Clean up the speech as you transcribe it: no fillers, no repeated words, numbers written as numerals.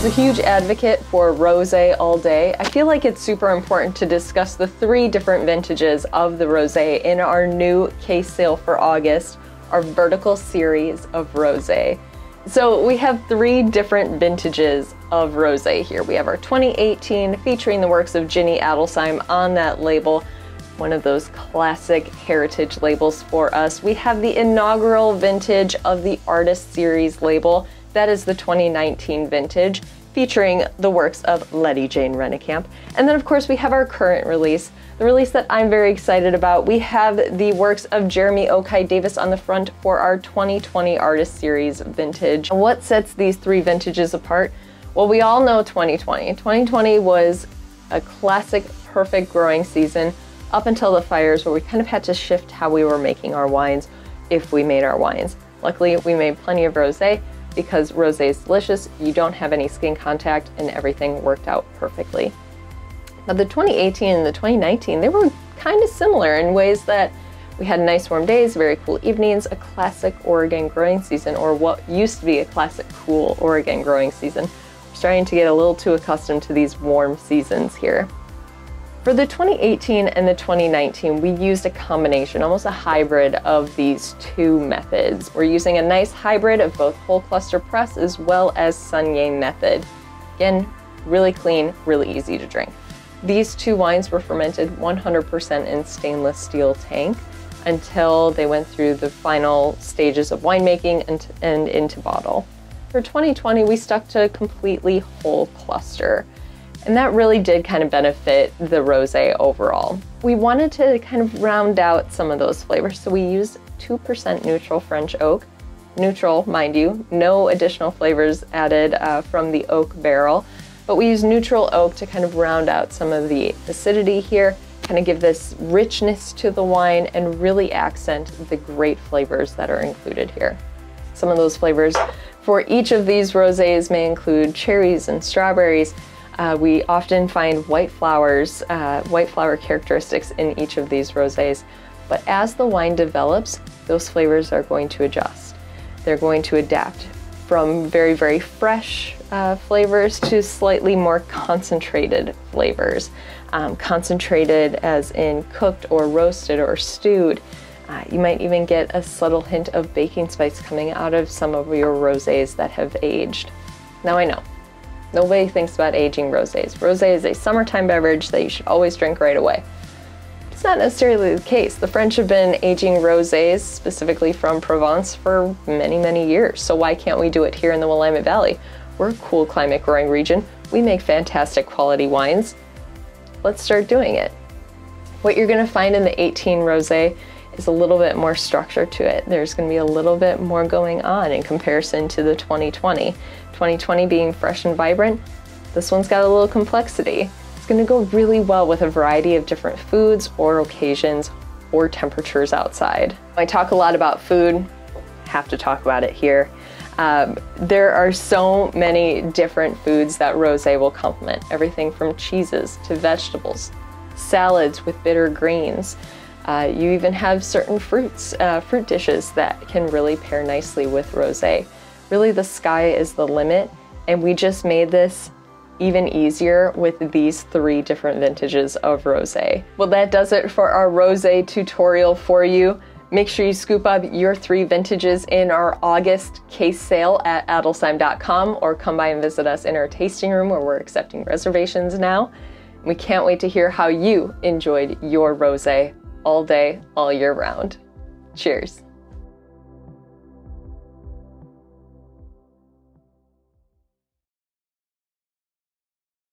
As a huge advocate for rosé all day, I feel like it's super important to discuss the 3 different vintages of the rosé in our new case sale for August, our vertical series of rosé. So we have 3 different vintages of rosé here. We have our 2018 featuring the works of Ginny Adelsheim on that label, one of those classic heritage labels for us. We have the inaugural vintage of the Artist Series label. That is the 2019 vintage, featuring the works of Letty Jane Rennekamp. And then of course we have our current release, the release that I'm very excited about. We have the works of Jeremy Okai Davis on the front for our 2020 Artist Series vintage. And what sets these 3 vintages apart? Well, we all know 2020. 2020 was a classic, perfect growing season up until the fires, where we kind of had to shift how we were making our wines, if we made our wines. Luckily, we made plenty of rosé, because rosé is delicious, you don't have any skin contact, and everything worked out perfectly. Now the 2018 and the 2019, they were kind of similar in ways that we had nice warm days, very cool evenings, a classic Oregon growing season, or what used to be a classic cool Oregon growing season. We're starting to get a little too accustomed to these warm seasons here. For the 2018 and the 2019, we used a combination, almost a hybrid of these 2 methods. We're using a nice hybrid of both whole cluster press as well as Sanyé method. Again, really clean, really easy to drink. These 2 wines were fermented 100% in stainless steel tank until they went through the final stages of winemaking and into bottle. For 2020, we stuck to completely whole cluster. And that really did kind of benefit the rosé overall. We wanted to kind of round out some of those flavors, so we used 2% neutral French oak. Neutral, mind you, no additional flavors added from the oak barrel, but we used neutral oak to kind of round out some of the acidity here, kind of give this richness to the wine and really accent the great flavors that are included here. Some of those flavors for each of these rosés may include cherries and strawberries. We often find white flower characteristics in each of these rosés, but as the wine develops, those flavors are going to adjust. They're going to adapt from very, very fresh flavors to slightly more concentrated flavors. Concentrated as in cooked or roasted or stewed. You might even get a subtle hint of baking spice coming out of some of your rosés that have aged. Now I know, nobody thinks about aging rosés. Rosé is a summertime beverage that you should always drink right away. It's not necessarily the case. The French have been aging rosés, specifically from Provence, for many, many years. So why can't we do it here in the Willamette Valley? We're a cool climate growing region. We make fantastic quality wines. Let's start doing it. What you're gonna find in the 18 rosé is a little bit more structure to it. There's gonna be a little bit more going on in comparison to the 2020. 2020 being fresh and vibrant, this one's got a little complexity. It's gonna go really well with a variety of different foods or occasions or temperatures outside. I talk a lot about food, have to talk about it here. There are so many different foods that rosé will complement. Everything from cheeses to vegetables, salads with bitter greens. You even have certain fruits, fruit dishes that can really pair nicely with rosé. Really, the sky is the limit, and we just made this even easier with these 3 different vintages of rosé. Well, that does it for our rosé tutorial for you. Make sure you scoop up your 3 vintages in our August case sale at adelsheim.com, or come by and visit us in our tasting room where we're accepting reservations now. We can't wait to hear how you enjoyed your rosé all day, all year round. Cheers.